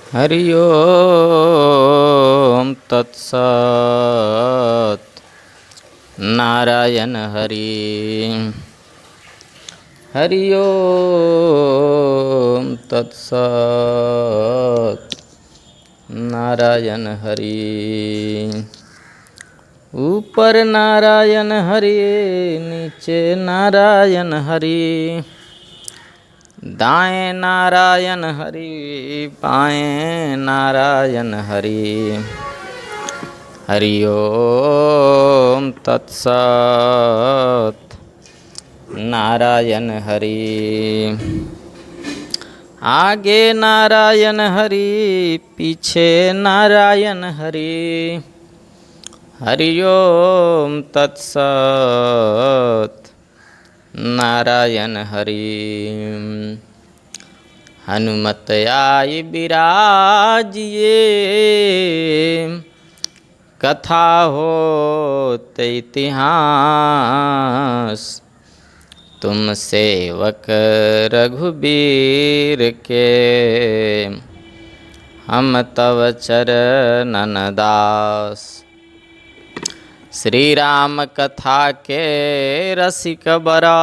हरि ओम तत्सत्। नारायण हरि। हरि ओम तत्सत्। नारायण हरि। ऊपर नारायण हरि, नीचे नारायण हरि। दाएं नारायण हरि, बाएं नारायण हरि। हरि ओम तत्सत्। नारायण हरि। आगे नारायण हरि, पीछे नारायण हरि। हरि ओम तत्सत्। नारायण हरि। हनुमत आय विराजिए, कथा होत इतिहास। तुम सेवक रघुबीर के, हम तव चरणन दास। श्री राम कथा के रसिक बरा,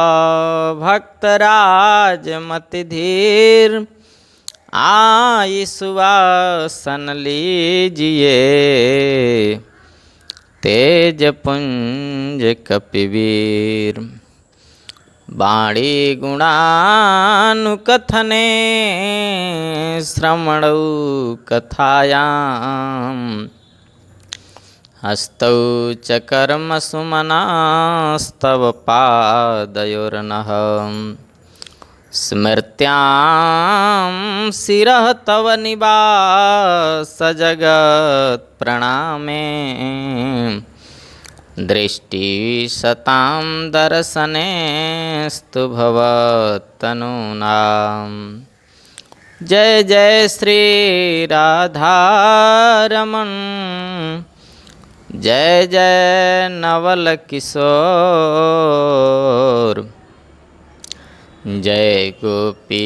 भक्तराज मति धीर। आई सुवासन लीजिए, तेज पुंज कपिवीर। बाणी गुणानुकथने, श्रवणौ कथायाम्। हस्तौ च कर्म सुमनास्तव पादयोर्नः। स्मृत्यां शिरः तव निवास जगत् प्रणामे। दृष्टि सतां दर्शनेस्तु भवत्तनूनां। जय जय श्री राधा रमण, जय जय नवल किशोर। जय गोपी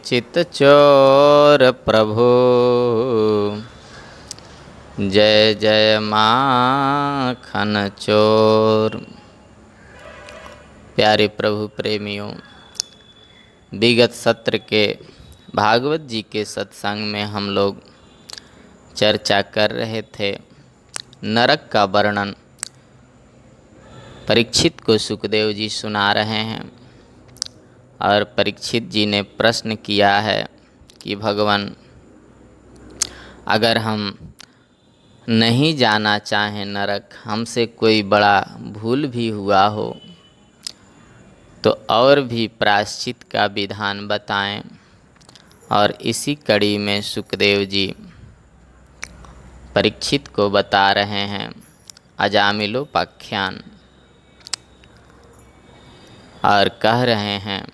चित चोर प्रभु, जय जय माखन चोर। प्यारे प्रभु प्रेमियों, विगत सत्र के भागवत जी के सत्संग में हम लोग चर्चा कर रहे थे। नरक का वर्णन परीक्षित को सुखदेव जी सुना रहे हैं और परीक्षित जी ने प्रश्न किया है कि भगवान, अगर हम नहीं जाना चाहें नरक, हमसे कोई बड़ा भूल भी हुआ हो तो और भी प्रायश्चित का विधान बताएं। और इसी कड़ी में सुखदेव जी परीक्षित को बता रहे हैं अजामिलोपाख्यान, और कह रहे हैं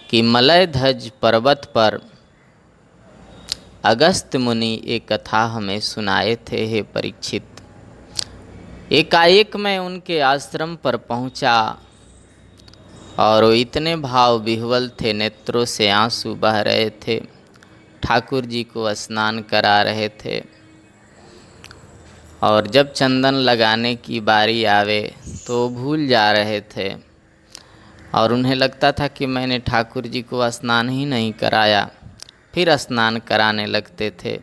कि मलयध्वज पर्वत पर अगस्त्य मुनि एक कथा हमें सुनाए थे। हे परीक्षित, एकाएक मैं उनके आश्रम पर पहुंचा और वो इतने भाव विह्वल थे, नेत्रों से आंसू बह रहे थे। ठाकुर जी को स्नान करा रहे थे और जब चंदन लगाने की बारी आवे तो भूल जा रहे थे और उन्हें लगता था कि मैंने ठाकुर जी को स्नान ही नहीं कराया। फिर स्नान कराने लगते थे।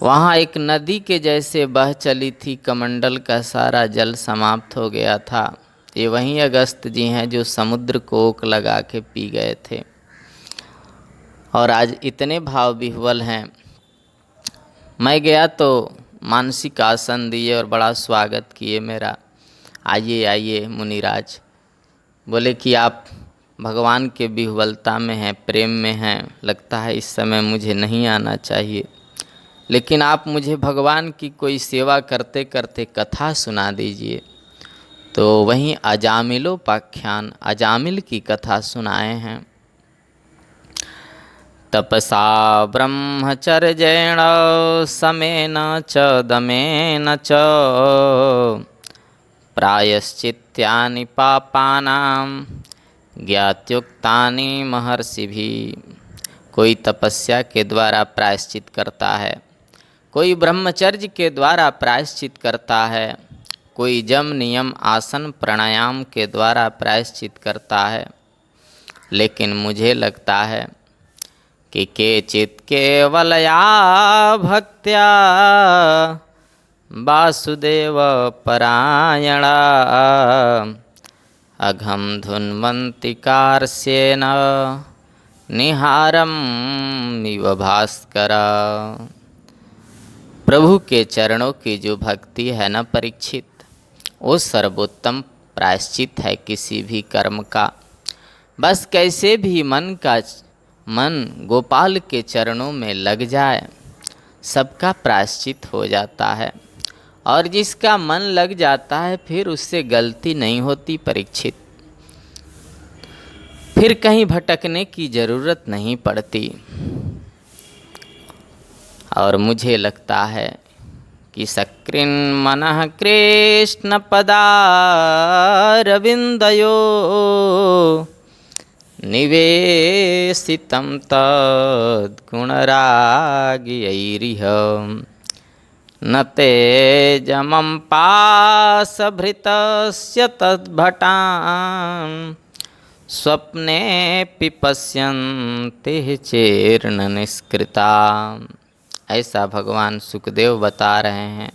वहाँ एक नदी के जैसे बह चली थी, कमंडल का सारा जल समाप्त हो गया था। ये वहीं अगस्त जी हैं जो समुद्र को ओक लगा के पी गए थे और आज इतने भाव विह्वल हैं। मैं गया तो मानसिक आसन दिए और बड़ा स्वागत किए मेरा। आइए आइए मुनिराज। बोले कि आप भगवान के विह्वलता में हैं, प्रेम में हैं, लगता है इस समय मुझे नहीं आना चाहिए, लेकिन आप मुझे भगवान की कोई सेवा करते करते कथा सुना दीजिए। तो वहीं अजामिलोपाख्यान, अजामिल की कथा सुनाए हैं। तपसा ब्रह्मचर्येण समेन च दमेन च, प्रायश्चित्यानि पापानां ज्ञात्युक्तानि महर्षिभिः। कोई तपस्या के द्वारा प्रायश्चित करता है, कोई ब्रह्मचर्य के द्वारा प्रायश्चित करता है, कोई जम नियम आसन प्राणायाम के द्वारा प्रायश्चित करता है। लेकिन मुझे लगता है कि केचित् केवलया भक्त्या वासुदेव परायणा अघम धुन्वन्ति कार्ष्येन निहारम इव भास्कर। प्रभु के चरणों की जो भक्ति है न परीक्षित, वो सर्वोत्तम प्रायश्चित है किसी भी कर्म का। बस कैसे भी मन गोपाल के चरणों में लग जाए, सबका प्रायश्चित हो जाता है। और जिसका मन लग जाता है फिर उससे गलती नहीं होती परीक्षित, फिर कहीं भटकने की ज़रूरत नहीं पड़ती। और मुझे लगता है कि सकृन् मनः कृष्ण पदारविन्दयो निवेशितं तद्गुणरागियैरिह न तेजमं पाशभृतस्य तद्भटान् स्वप्नेऽपि पश्यन्ति चेर्न निष्कृता। ऐसा भगवान सुखदेव बता रहे हैं।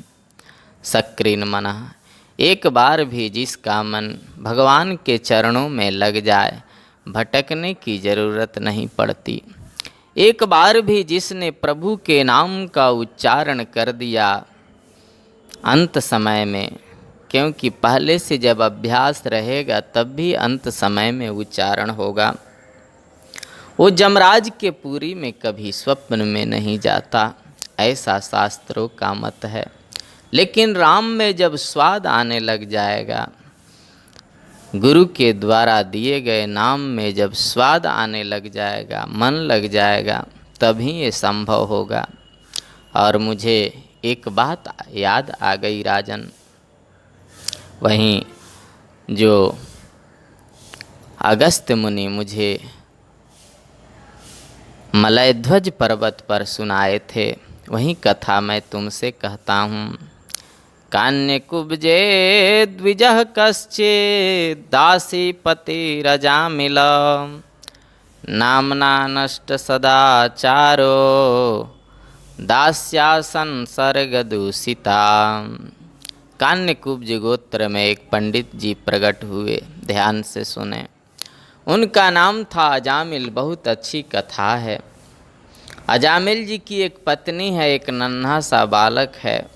सकृन् मनः, एक बार भी जिसका मन भगवान के चरणों में लग जाए भटकने की ज़रूरत नहीं पड़ती। एक बार भी जिसने प्रभु के नाम का उच्चारण कर दिया अंत समय में, क्योंकि पहले से जब अभ्यास रहेगा तब भी अंत समय में उच्चारण होगा, वो जमराज के पुरी में कभी स्वप्न में नहीं जाता, ऐसा शास्त्रों का मत है। लेकिन राम में जब स्वाद आने लग जाएगा, गुरु के द्वारा दिए गए नाम में जब स्वाद आने लग जाएगा, मन लग जाएगा, तभी ये संभव होगा। और मुझे एक बात याद आ गई राजन, वहीं जो अगस्त्य मुनि मुझे मलयध्वज पर्वत पर सुनाए थे, वही कथा मैं तुमसे कहता हूँ। कान्यकुब्जे द्विजः कश्चित् दासीपतिरजामिल नाम्ना नष्ट सदाचारो दास्यासन सर्गदूषिता। कान्यकुब्ज गोत्र में एक पंडित जी प्रकट हुए, ध्यान से सुने। उनका नाम था अजामिल। बहुत अच्छी कथा है। अजामिल जी की एक पत्नी है, एक नन्हा सा बालक है।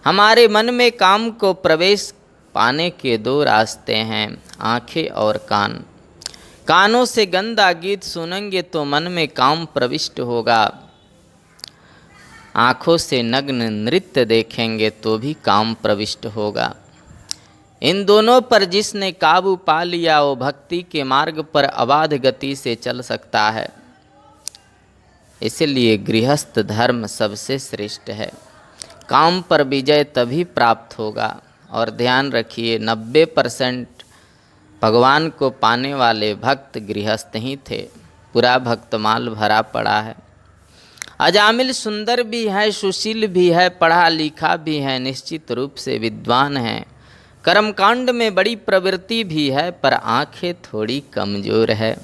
हमारे मन में काम को प्रवेश पाने के दो रास्ते हैं, आंखें और कान। कानों से गंदा गीत सुनेंगे तो मन में काम प्रविष्ट होगा, आँखों से नग्न नृत्य देखेंगे तो भी काम प्रविष्ट होगा। इन दोनों पर जिसने काबू पा लिया वो भक्ति के मार्ग पर अबाध गति से चल सकता है। इसलिए गृहस्थ धर्म सबसे श्रेष्ठ है। काम पर विजय तभी प्राप्त होगा। और ध्यान रखिए, 90% भगवान को पाने वाले भक्त गृहस्थ ही थे। पूरा भक्तमाल भरा पड़ा है। अजामिल सुंदर भी है, सुशील भी है, पढ़ा लिखा भी है, निश्चित रूप से विद्वान है, कर्मकांड में बड़ी प्रवृत्ति भी है, पर आंखें थोड़ी कमज़ोर है।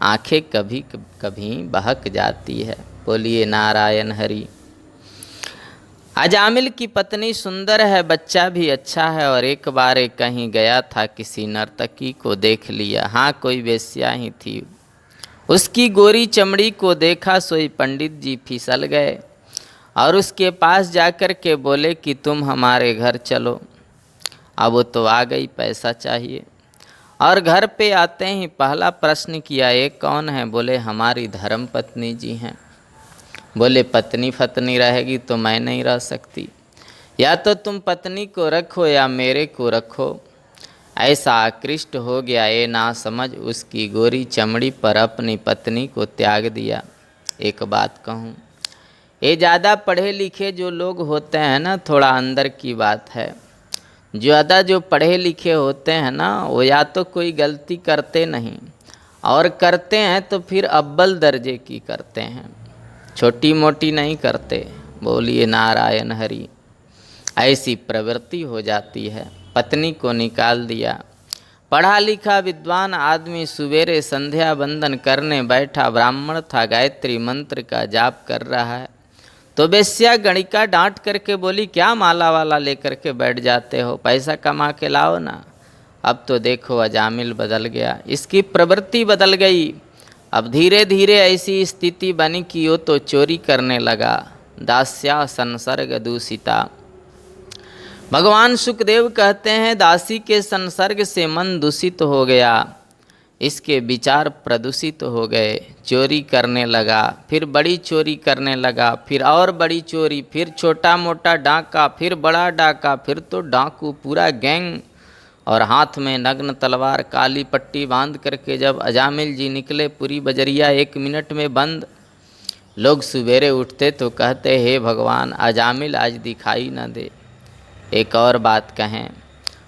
आंखें कभी कभी बहक जाती है। बोलिए नारायण हरि। अजामिल की पत्नी सुंदर है, बच्चा भी अच्छा है। और एक बार कहीं गया था, किसी नर्तकी को देख लिया। हाँ, कोई वेश्या ही थी। उसकी गोरी चमड़ी को देखा, सोई पंडित जी फिसल गए और उसके पास जाकर के बोले कि तुम हमारे घर चलो। अब वो तो आ गई, पैसा चाहिए। और घर पे आते ही पहला प्रश्न किया, ये कौन है? बोले हमारी धर्म पत्नी जी हैं। बोले पत्नी फतनी रहेगी तो मैं नहीं रह सकती, या तो तुम पत्नी को रखो या मेरे को रखो। ऐसा आकृष्ट हो गया ये ना समझ, उसकी गोरी चमड़ी पर अपनी पत्नी को त्याग दिया। एक बात कहूँ, ये ज़्यादा पढ़े लिखे जो लोग होते हैं ना, थोड़ा अंदर की बात है, ज़्यादा जो पढ़े लिखे होते हैं ना, वो या तो कोई गलती करते नहीं और करते हैं तो फिर अव्वल दर्जे की करते हैं, छोटी मोटी नहीं करते। बोलिए नारायण हरि। ऐसी प्रवृत्ति हो जाती है। पत्नी को निकाल दिया। पढ़ा लिखा विद्वान आदमी सवेरे संध्या बंदन करने बैठा, ब्राह्मण था, गायत्री मंत्र का जाप कर रहा है, तो वेश्या गणिका डांट करके बोली, क्या माला वाला लेकर के बैठ जाते हो, पैसा कमा के लाओ ना। अब तो देखो अजामिल बदल गया, इसकी प्रवृत्ति बदल गई। अब धीरे धीरे ऐसी स्थिति बनी कि वो तो चोरी करने लगा। दास्या संसर्ग दूषिता। भगवान सुखदेव कहते हैं दासी के संसर्ग से मन दूषित हो गया, इसके विचार प्रदूषित हो गए। चोरी करने लगा, फिर बड़ी चोरी करने लगा, फिर और बड़ी चोरी, फिर छोटा मोटा डाका, फिर बड़ा डाका, फिर तो डाकू पूरा गैंग। और हाथ में नग्न तलवार, काली पट्टी बांध करके जब अजामिल जी निकले, पूरी बजरिया 1 मिनट में बंद। लोग सवेरे उठते तो कहते, हे भगवान अजामिल आज दिखाई न दे। एक और बात कहें,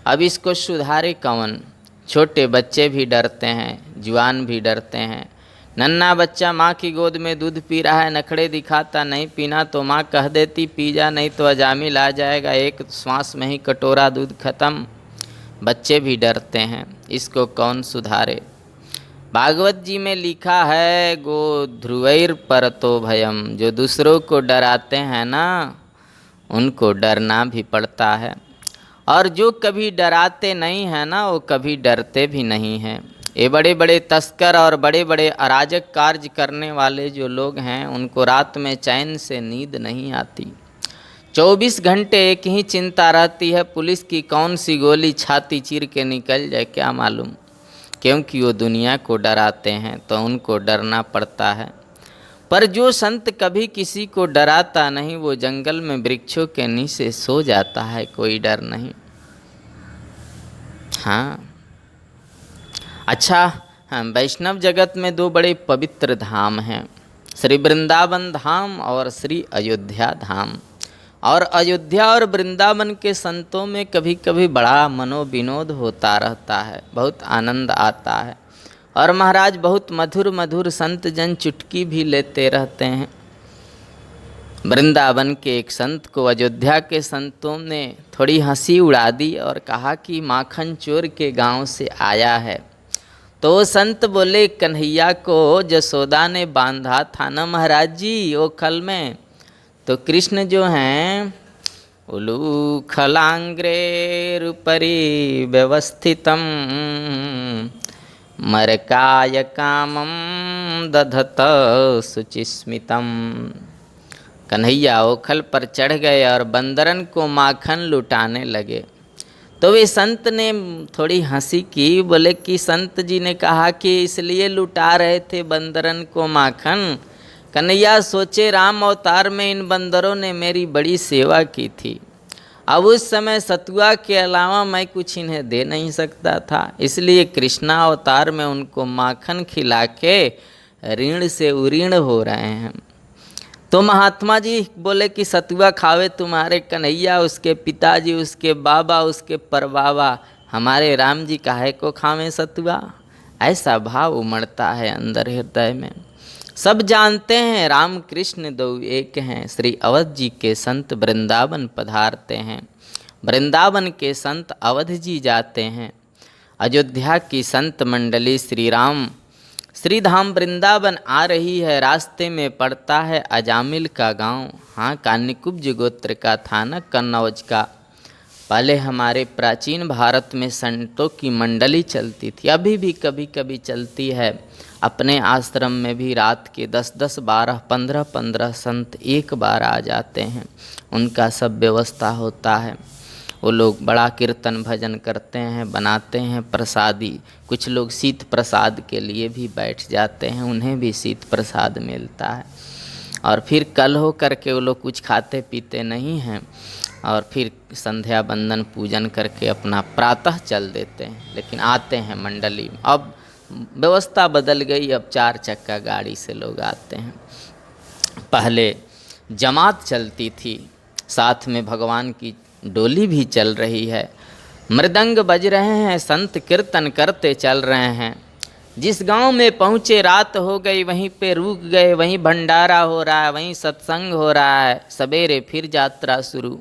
अब इसको सुधारे कौन। छोटे बच्चे भी डरते हैं, जवान भी डरते हैं। नन्हा बच्चा माँ की गोद में दूध पी रहा है, नखड़े दिखाता, नहीं पीना तो माँ कह देती पी जा, नहीं तो अजामिल आ जाएगा, एक श्वास में ही कटोरा दूध खत्म। बच्चे भी डरते हैं, इसको कौन सुधारे। भागवत जी में लिखा है, गो ध्रुवैर परतो भयम, जो दूसरों को डराते हैं ना, उनको डरना भी पड़ता है। और जो कभी डराते नहीं हैं ना, वो कभी डरते भी नहीं हैं। ये बड़े बड़े तस्कर और बड़े बड़े अराजक कार्य करने वाले जो लोग हैं, उनको रात में चैन से नींद नहीं आती। 24 घंटे एक ही चिंता रहती है, पुलिस की कौन सी गोली छाती चीर के निकल जाए क्या मालूम। क्योंकि वो दुनिया को डराते हैं तो उनको डरना पड़ता है। पर जो संत कभी किसी को डराता नहीं, वो जंगल में वृक्षों के नीचे सो जाता है, कोई डर नहीं। हाँ अच्छा, वैष्णव जगत में 2 बड़े पवित्र धाम हैं, श्री वृंदावन धाम और श्री अयोध्या धाम। और अयोध्या और वृंदावन के संतों में कभी कभी बड़ा मनोविनोद होता रहता है, बहुत आनंद आता है। और महाराज बहुत मधुर मधुर संत जन चुटकी भी लेते रहते हैं। वृंदावन के एक संत को अयोध्या के संतों ने थोड़ी हंसी उड़ा दी और कहा कि माखन चोर के गांव से आया है। तो संत बोले, कन्हैया को जसोदा ने बांधा था ना महाराज जी ओखल में, तो कृष्ण जो हैं उलू खलांग्रे परि व्यवस्थितम मरकाय कामम दधत शुचिस्मितम। कन्हैया ओखल पर चढ़ गए और बंदरन को माखन लुटाने लगे। तो वे संत ने थोड़ी हंसी की, बोले कि संत जी ने कहा कि इसलिए लुटा रहे थे बंदरन को माखन। कन्हैया सोचे, राम अवतार में इन बंदरों ने मेरी बड़ी सेवा की थी, अब उस समय सतुआ के अलावा मैं कुछ इन्हें दे नहीं सकता था, इसलिए कृष्णा अवतार में उनको माखन खिला के ऋण से उऋण हो रहे हैं। तो महात्मा जी बोले कि सतुआ खावे तुम्हारे कन्हैया, उसके पिताजी, उसके बाबा, उसके परबाबा, हमारे राम जी काहे को खावें सतुआ। ऐसा भाव उमड़ता है अंदर हृदय में। सब जानते हैं राम कृष्ण 2 एक हैं। श्री अवध जी के संत वृंदावन पधारते हैं, वृंदावन के संत अवध जी जाते हैं। अयोध्या की संत मंडली श्री राम श्रीधाम वृंदावन आ रही है। रास्ते में पड़ता है अजामिल का गांव। हाँ, कान्यकुब्ज गोत्र का था न, कन्नौज का। पहले हमारे प्राचीन भारत में संतों की मंडली चलती थी, अभी भी कभी कभी चलती है। अपने आश्रम में भी रात के 10-10, 12, 15-15 संत एक बार आ जाते हैं, उनका सब व्यवस्था होता है। वो लोग बड़ा कीर्तन भजन करते हैं, बनाते हैं प्रसादी। कुछ लोग शीत प्रसाद के लिए भी बैठ जाते हैं, उन्हें भी शीत प्रसाद मिलता है। और फिर कल हो करके वो लोग कुछ खाते पीते नहीं हैं, और फिर संध्या बंदन पूजन करके अपना प्रातः चल देते हैं। लेकिन आते हैं मंडली में। अब व्यवस्था बदल गई, अब 4 चक्का गाड़ी से लोग आते हैं। पहले जमात चलती थी, साथ में भगवान की डोली भी चल रही है, मृदंग बज रहे हैं, संत कीर्तन करते चल रहे हैं। जिस गांव में पहुँचे रात हो गई, वहीं पे रुक गए, वहीं भंडारा हो रहा है, वहीं सत्संग हो रहा है। सवेरे फिर यात्रा शुरू।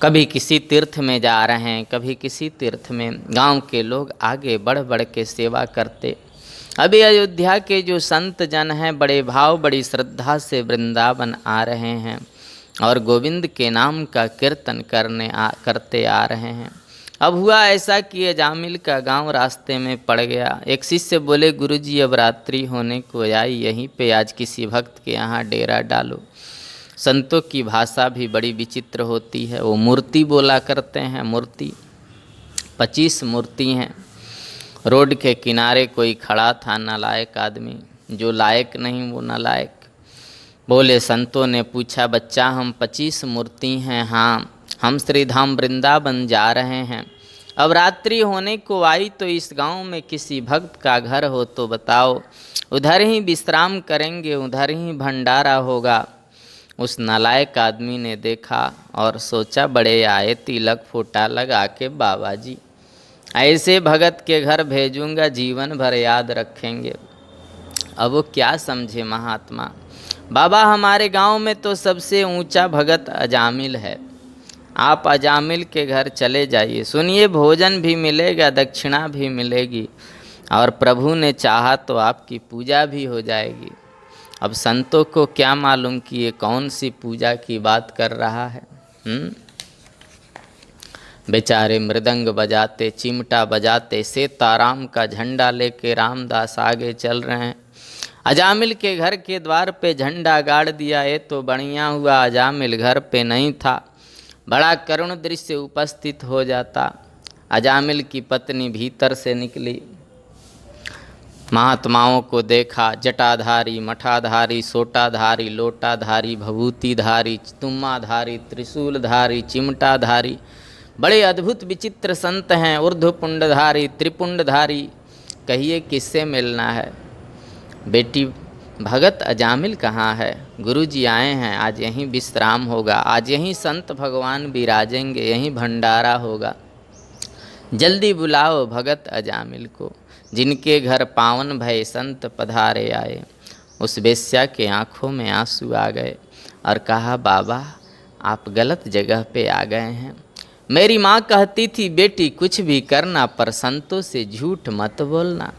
कभी किसी तीर्थ में जा रहे हैं, कभी किसी तीर्थ में। गांव के लोग आगे बढ़ बढ़ के सेवा करते। अभी अयोध्या के जो संत जन हैं बड़े भाव बड़ी श्रद्धा से वृंदावन आ रहे हैं और गोविंद के नाम का कीर्तन करते आ रहे हैं। अब हुआ ऐसा कि अजामिल का गांव रास्ते में पड़ गया। एक शिष्य बोले, गुरुजी अब रात्रि होने को आई, यहीं पे आज किसी भक्त के यहाँ डेरा डालो। संतों की भाषा भी बड़ी विचित्र होती है। वो मूर्ति बोला करते हैं। मूर्ति 25 मूर्ति हैं। रोड के किनारे कोई खड़ा था नालायक आदमी, जो लायक नहीं वो नालायक। बोले, संतों ने पूछा, बच्चा हम 25 मूर्ति हैं। हाँ, हम श्रीधाम वृंदावन जा रहे हैं। अब रात्रि होने को आई, तो इस गांव में किसी भक्त का घर हो तो बताओ, उधर ही विश्राम करेंगे, उधर ही भंडारा होगा। उस नालायक आदमी ने देखा और सोचा, बड़े आए तिलक फोटा लगा के बाबा जी, ऐसे भगत के घर भेजूंगा, जीवन भर याद रखेंगे। अब वो क्या समझे महात्मा। बाबा, हमारे गांव में तो सबसे ऊंचा भगत अजामिल है, आप अजामिल के घर चले जाइए, सुनिए भोजन भी मिलेगा, दक्षिणा भी मिलेगी, और प्रभु ने चाहा तो आपकी पूजा भी हो जाएगी। अब संतों को क्या मालूम कि ये कौन सी पूजा की बात कर रहा है। बेचारे मृदंग बजाते, चिमटा बजाते, सीताराम का झंडा लेके रामदास आगे चल रहे हैं। अजामिल के घर के द्वार पे झंडा गाड़ दिया। ये तो बढ़िया हुआ अजामिल घर पे नहीं था, बड़ा करुण दृश्य उपस्थित हो जाता। अजामिल की पत्नी भीतर से निकली, महात्माओं को देखा, जटाधारी, मठाधारी, सोटाधारी, लोटाधारी, भभूतिधारी, तुम्माधारी, त्रिशूलधारी, चिमटाधारी, बड़े अद्भुत विचित्र संत हैं। ऊर्ध्वपुंडधारी, त्रिपुंडधारी, कहिए किससे मिलना है। बेटी, भगत अजामिल कहाँ है? गुरुजी आए हैं, आज यहीं विश्राम होगा, आज यहीं संत भगवान विराजेंगे, यहीं भंडारा होगा। जल्दी बुलाओ भगत अजामिल को, जिनके घर पावन भय संत पधारे आए। उस वेश्या के आँखों में आंसू आ गए और कहा, बाबा आप गलत जगह पे आ गए हैं। मेरी माँ कहती थी, बेटी कुछ भी करना पर संतों से झूठ मत बोलना।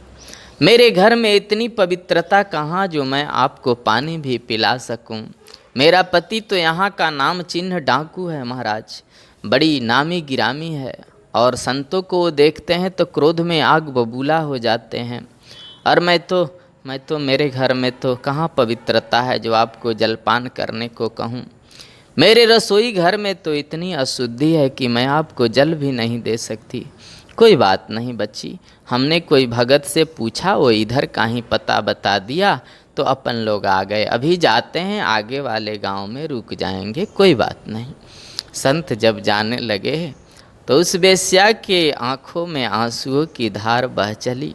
मेरे घर में इतनी पवित्रता कहाँ जो मैं आपको पानी भी पिला सकूं। मेरा पति तो यहाँ का नाम चिन्ह डाकू है महाराज, बड़ी नामी गिरामी है, और संतों को देखते हैं तो क्रोध में आग बबूला हो जाते हैं। और मैं तो मेरे घर में तो कहाँ पवित्रता है जो आपको जलपान करने को कहूँ। मेरे रसोई घर में तो इतनी अशुद्धि है कि मैं आपको जल भी नहीं दे सकती। कोई बात नहीं बच्ची, हमने कोई भगत से पूछा, वो इधर का ही पता बता दिया, तो अपन लोग आ गए। अभी जाते हैं, आगे वाले गांव में रुक जाएंगे, कोई बात नहीं। संत जब जाने लगे तो उस वेश्या के आँखों में आंसुओं की धार बह चली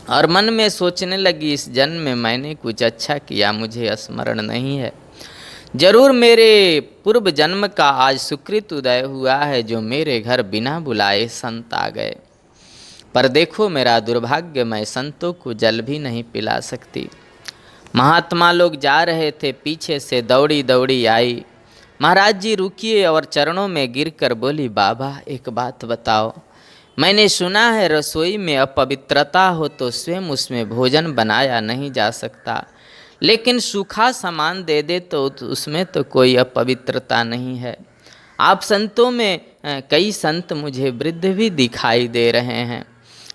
और मन में सोचने लगी, इस जन्म में मैंने कुछ अच्छा किया मुझे स्मरण नहीं है। जरूर मेरे पूर्व जन्म का आज सुकृत उदय हुआ है जो मेरे घर बिना बुलाए संत आ गए। पर देखो मेरा दुर्भाग्य, मैं संतों को जल भी नहीं पिला सकती। महात्मा लोग जा रहे थे, पीछे से दौड़ी दौड़ी आई। महाराज जी रुकिए और चरणों में गिरकर बोली, बाबा एक बात बताओ, मैंने सुना है रसोई में अपवित्रता हो तो स्वयं उसमें भोजन बनाया नहीं जा सकता, लेकिन सूखा सामान दे दे तो उसमें तो कोई अपवित्रता नहीं है। आप संतों में कई संत मुझे वृद्ध भी दिखाई दे रहे हैं,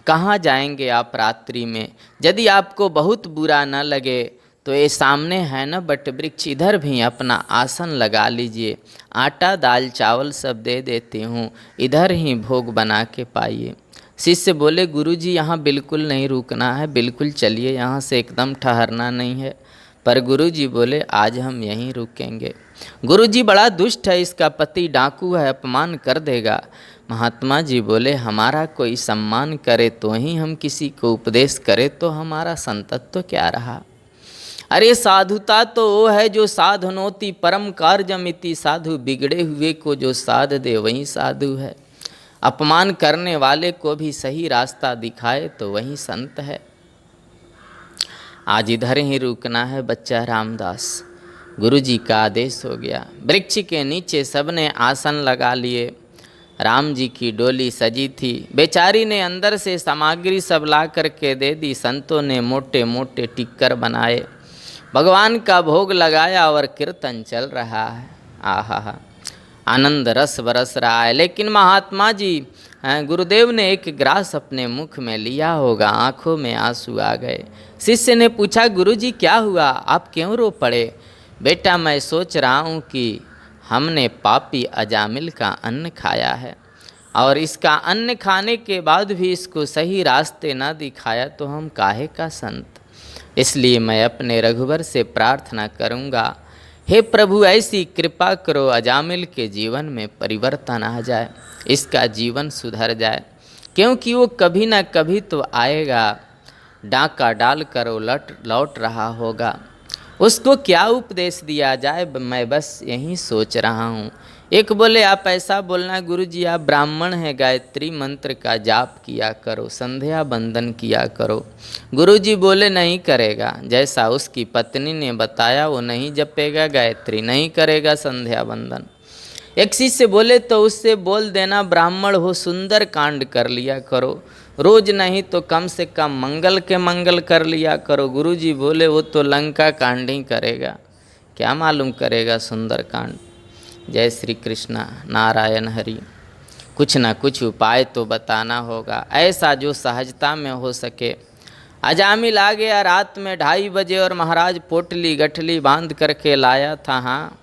कहाँ जाएंगे आप रात्रि में? यदि आपको बहुत बुरा न लगे तो ये सामने है ना बट वृक्ष, इधर भी अपना आसन लगा लीजिए, आटा दाल चावल सब दे देती हूँ, इधर ही भोग बना के पाइए। शिष्य बोले, गुरुजी यहाँ बिल्कुल नहीं रुकना है, बिल्कुल चलिए, यहाँ से एकदम ठहरना नहीं है। पर गुरुजी बोले, आज हम यहीं रुकेंगे। गुरुजी बड़ा दुष्ट है, इसका पति डाकू है, अपमान कर देगा। महात्मा जी बोले, हमारा कोई सम्मान करे तो ही हम किसी को उपदेश करें, तो हमारा संतत्व क्या रहा? अरे साधुता तो वो है जो साधनोति परम कार्यमिति, साधु बिगड़े हुए को जो साध दे वही साधु है। अपमान करने वाले को भी सही रास्ता दिखाए तो वही संत है। आज इधर ही रुकना है बच्चा रामदास। गुरुजी का आदेश हो गया। वृक्ष के नीचे सबने आसन लगा लिए। राम जी की डोली सजी थी। बेचारी ने अंदर से सामग्री सब ला करके दे दी। संतों ने मोटे मोटे टिक्कर बनाए, भगवान का भोग लगाया और कीर्तन चल रहा है। आहा, आनंद रस बरस रहा है। लेकिन महात्मा जी, गुरुदेव ने एक ग्रास अपने मुख में लिया होगा, आंखों में आंसू आ गए। शिष्य ने पूछा, गुरुजी क्या हुआ, आप क्यों रो पड़े? बेटा, मैं सोच रहा हूँ कि हमने पापी अजामिल का अन्न खाया है और इसका अन्न खाने के बाद भी इसको सही रास्ते न दिखाया तो हम काहे का संत। इसलिए मैं अपने रघुवर से प्रार्थना करूँगा, हे प्रभु ऐसी कृपा करो अजामिल के जीवन में परिवर्तन आ जाए, इसका जीवन सुधर जाए, क्योंकि वो कभी ना कभी तो आएगा, डाका डाल कर लौट रहा होगा। उसको क्या उपदेश दिया जाए, मैं बस यही सोच रहा हूँ। एक बोले, आप ऐसा बोलना गुरुजी, आप ब्राह्मण हैं, गायत्री मंत्र का जाप किया करो, संध्या बंदन किया करो। गुरुजी बोले नहीं करेगा, जैसा उसकी पत्नी ने बताया वो नहीं जपेगा गायत्री, नहीं करेगा संध्या बंदन। एक शिष्य बोले, तो उससे बोल देना ब्राह्मण हो, सुंदर कांड कर लिया करो, रोज नहीं तो कम से कम मंगल के मंगल कर लिया करो। गुरुजी बोले, वो तो लंका कांड ही करेगा, क्या मालूम करेगा सुंदर कांड। जय श्री कृष्णा, नारायण हरि। कुछ ना कुछ उपाय तो बताना होगा, ऐसा जो सहजता में हो सके। अजामिल आ गया रात में 2:30 बजे और महाराज पोटली गठली बांध करके लाया था। हाँ,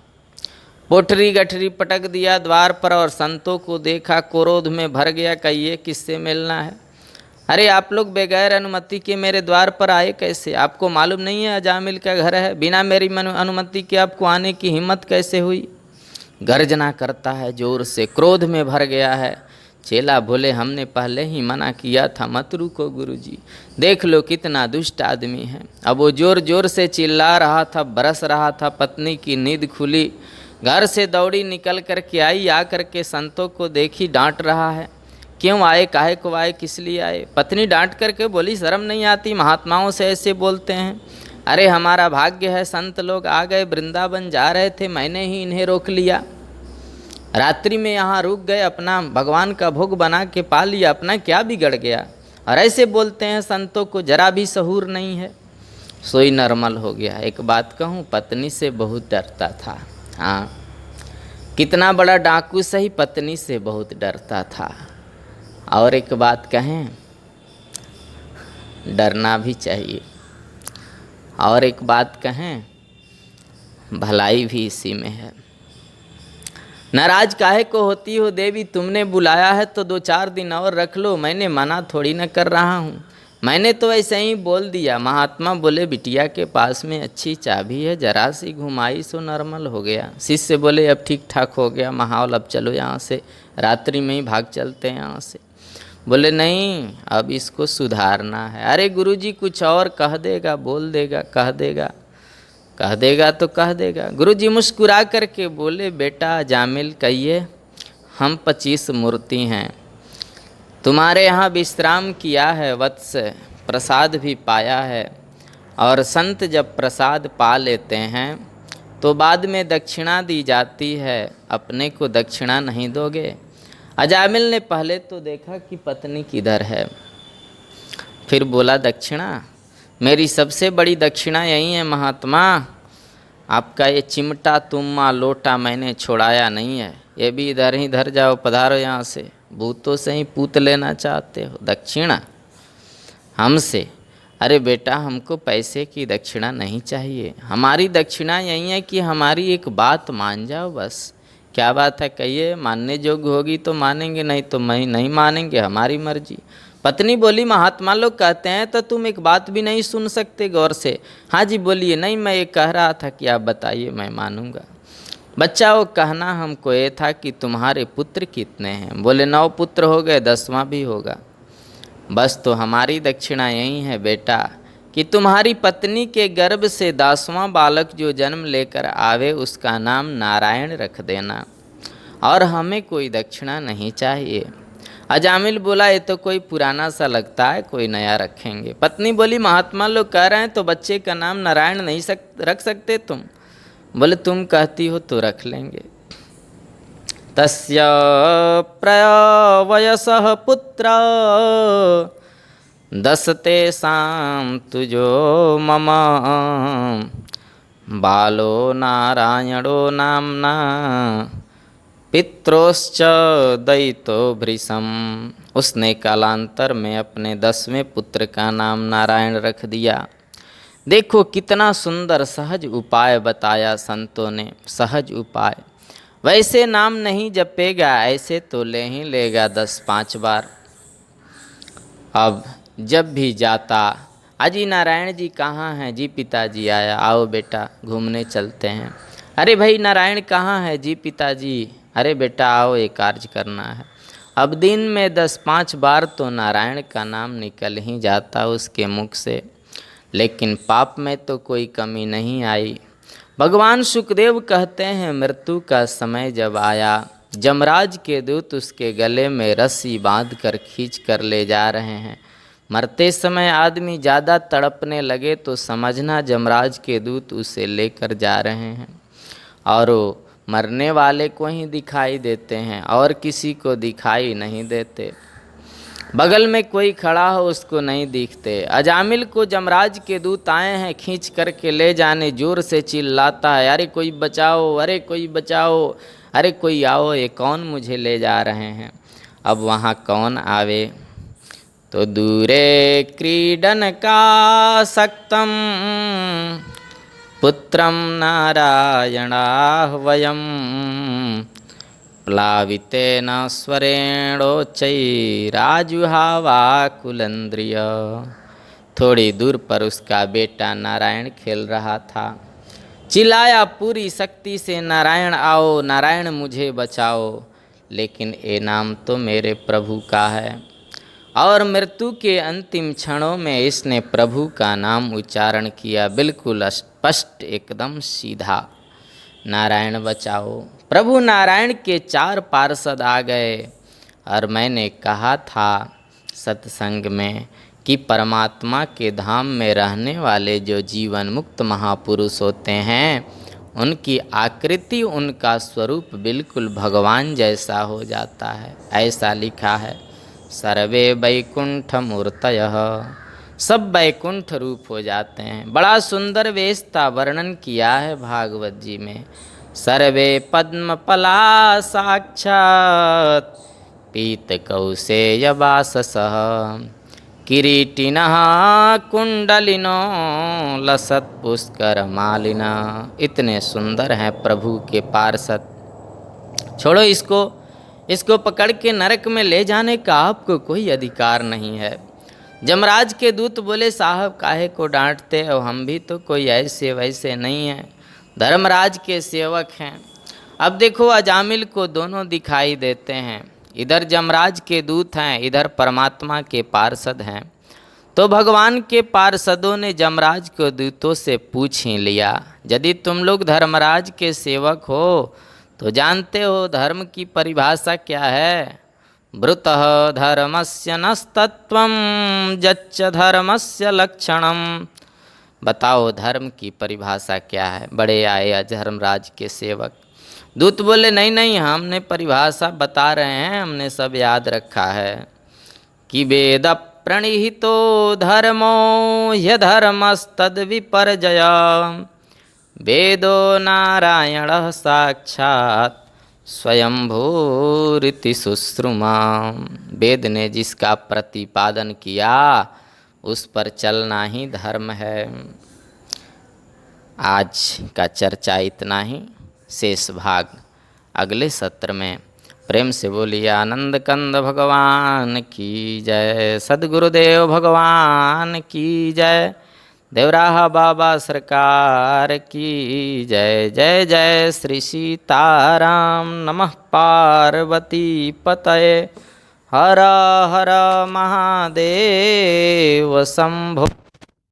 पोटरी गठरी पटक दिया द्वार पर और संतों को देखा, क्रोध में भर गया, कहिए किससे मिलना है? अरे आप लोग बगैर अनुमति के मेरे द्वार पर आए कैसे? आपको मालूम नहीं है अजामिल का घर है? बिना मेरी अनुमति के आपको आने की हिम्मत कैसे हुई? गर्जना करता है जोर से, क्रोध में भर गया है। चेला बोले, हमने पहले ही मना किया था, मत रुको गुरुजी, देख लो कितना दुष्ट आदमी है। अब वो जोर जोर से चिल्ला रहा था, बरस रहा था। पत्नी की नींद खुली, घर से दौड़ी निकल कर के आई, आ कर के संतों को देखी, डांट रहा है, क्यों आए, काहे को आए, किस लिए आए? पत्नी डांट करके बोली, शर्म नहीं आती, महात्माओं से ऐसे बोलते हैं? अरे हमारा भाग्य है, संत लोग आ गए, वृंदावन जा रहे थे, मैंने ही इन्हें रोक लिया, रात्रि में यहाँ रुक गए, अपना भगवान का भोग बना के पा लिया, अपना क्या बिगड़ गया? और ऐसे बोलते हैं संतों को, जरा भी सहूर नहीं है। सोई नॉर्मल हो गया। एक बात कहूँ, पत्नी से बहुत डरता था। हाँ, कितना बड़ा डाकू सही, पत्नी से बहुत डरता था। और एक बात कहें, डरना भी चाहिए। और एक बात कहें, भलाई भी इसी में है। नाराज काहे को होती हो देवी, तुमने बुलाया है तो 2-4 दिन और रख लो, मैंने मना थोड़ी न कर रहा हूँ, मैंने तो ऐसे ही बोल दिया। महात्मा बोले, बिटिया के पास में अच्छी चाबी है, जरा सी घुमाई सो नॉर्मल हो गया। शिष्य बोले, अब ठीक ठाक हो गया माहौल, अब चलो यहाँ से, रात्रि में ही भाग चलते हैं यहाँ से। बोले नहीं, अब इसको सुधारना है। अरे गुरुजी कुछ और कह देगा, बोल देगा, कह देगा तो कह देगा। गुरुजी मुस्कुरा करके बोले, बेटा जामिल, कहिए, हम 25 मूर्ति हैं, तुम्हारे यहाँ विश्राम किया है वत्स, प्रसाद भी पाया है, और संत जब प्रसाद पा लेते हैं तो बाद में दक्षिणा दी जाती है, अपने को दक्षिणा नहीं दोगे? अजामिल ने पहले तो देखा कि पत्नी किधर है, फिर बोला, दक्षिणा, मेरी सबसे बड़ी दक्षिणा यही है महात्मा, आपका ये चिमटा तुम्मा लोटा मैंने छोड़ाया नहीं है, ये भी इधर ही धर जाओ, पधारो यहाँ से, भूतों से ही पूत लेना चाहते हो दक्षिणा हमसे? अरे बेटा, हमको पैसे की दक्षिणा नहीं चाहिए, हमारी दक्षिणा यही है कि हमारी एक बात मान जाओ बस। क्या बात है, कहिए, मानने योग्य होगी तो मानेंगे, नहीं तो नहीं मानेंगे, हमारी मर्जी। पत्नी बोली, महात्मा लोग कहते हैं तो तुम एक बात भी नहीं सुन सकते गौर से? हाँ जी बोलिए। नहीं, मैं ये कह रहा था कि आप बताइए, मैं मानूंगा। बच्चा, वो कहना हमको ये था कि तुम्हारे पुत्र कितने हैं? बोले 9 पुत्र हो गए, 10वां भी होगा। बस, तो हमारी दक्षिणा यही है बेटा कि तुम्हारी पत्नी के गर्भ से 10वां बालक जो जन्म लेकर आवे उसका नाम नारायण रख देना, और हमें कोई दक्षिणा नहीं चाहिए। अजामिल बोला ये तो कोई पुराना सा लगता है, कोई नया रखेंगे। पत्नी बोली महात्मा लोग कह रहे हैं तो बच्चे का नाम नारायण नहीं रख सकते तुम? बोले तुम कहती हो तो रख लेंगे। तस्य प्रवयसः पुत्र दशतेषां तुजो मम बालो नारायणो नाम्ना पित्रोश्च दयितो भृशम। उसने कालांतर में अपने 10वें पुत्र का नाम नारायण रख दिया। देखो कितना सुंदर सहज उपाय बताया संतों ने, सहज उपाय। वैसे नाम नहीं जपेगा, ऐसे तो ले ही लेगा 10-5 बार। अब जब भी जाता, अजी नारायण जी कहाँ हैं? जी पिताजी आया, आओ बेटा घूमने चलते हैं। अरे भाई नारायण कहाँ है? जी पिताजी। अरे बेटा आओ एक कार्य करना है। अब दिन में 10-5 बार तो नारायण का नाम निकल ही जाता उसके मुख से, लेकिन पाप में तो कोई कमी नहीं आई। भगवान सुखदेव कहते हैं मृत्यु का समय जब आया, जमराज के दूत उसके गले में रस्सी बांध कर खींच कर ले जा रहे हैं। मरते समय आदमी ज़्यादा तड़पने लगे तो समझना जमराज के दूत उसे लेकर जा रहे हैं, और वो मरने वाले को ही दिखाई देते हैं और किसी को दिखाई नहीं देते। बगल में कोई खड़ा हो उसको नहीं दिखते। अजामिल को जमराज के दूत आए हैं खींच करके ले जाने, जोर से चिल्लाता है अरे कोई बचाओ, अरे कोई बचाओ, अरे कोई आओ, ये कौन मुझे ले जा रहे हैं? अब वहाँ कौन आवे? तो दूरे क्रीडन का सक्तम पुत्रम नारायणाह्वयं प्लावितेन स्वरेणोच्चैराजुहावाकुलेन्द्रिय। थोड़ी दूर पर उसका बेटा नारायण खेल रहा था। चिल्लाया पूरी शक्ति से नारायण आओ, नारायण मुझे बचाओ, लेकिन ये नाम तो मेरे प्रभु का है। और मृत्यु के अंतिम क्षणों में इसने प्रभु का नाम उच्चारण किया, बिल्कुल स्पष्ट, एकदम सीधा, नारायण बचाओ। प्रभु नारायण के 4 पार्षद आ गए। और मैंने कहा था सत्संग में कि परमात्मा के धाम में रहने वाले जो जीवन मुक्त महापुरुष होते हैं, उनकी आकृति, उनका स्वरूप बिल्कुल भगवान जैसा हो जाता है। ऐसा लिखा है, सर्वे वैकुंठ मूर्तयः, सब वैकुंठ रूप हो जाते हैं। बड़ा सुंदर वेश था, वर्णन किया है भागवत जी में। सर्वे पद्मपला साक्षात् पीतकौसेयवाससः किरीटिनः कुंडलिनो लसत्पुष्करमालिना। इतने सुंदर हैं प्रभु के पार्षद। छोड़ो इसको पकड़ के नरक में ले जाने का आपको कोई अधिकार नहीं है। जमराज के दूत बोले साहब काहे को डांटते हो, हम भी तो कोई ऐसे वैसे नहीं हैं, धर्मराज के सेवक हैं। अब देखो अजामिल को दोनों दिखाई देते हैं, इधर जमराज के दूत हैं, इधर परमात्मा के पार्षद हैं। तो भगवान के पार्षदों ने जमराज को दूतों से पूछ ही लिया, यदि तुम लोग धर्मराज के सेवक हो तो जानते हो धर्म की परिभाषा क्या है? ब्रुतः धर्मस्य नस्तत्वं यच्च धर्मस्य लक्षणम। बताओ धर्म की परिभाषा क्या है? बड़े आए धर्मराज के सेवक। दूत बोले नहीं नहीं, हमने परिभाषा बता रहे हैं, हमने सब याद रखा है कि वेद प्रणिहितो धर्मो ह्यधर्मस्तद विपर्जय वेदो नारायणः साक्षात् स्वयंभूरिति सुश्रुमा। वेद ने जिसका प्रतिपादन किया उस पर चलना ही धर्म है। आज का चर्चा इतना ही, शेष भाग अगले सत्र में। प्रेम से बोलिए आनंद कंद भगवान की जय, सद्गुरुदेव भगवान की जय, देवराहा बाबा सरकार की जय। जय जय श्री सीताराम। नमः पार्वती पतये। हर हर महादेव शंभो।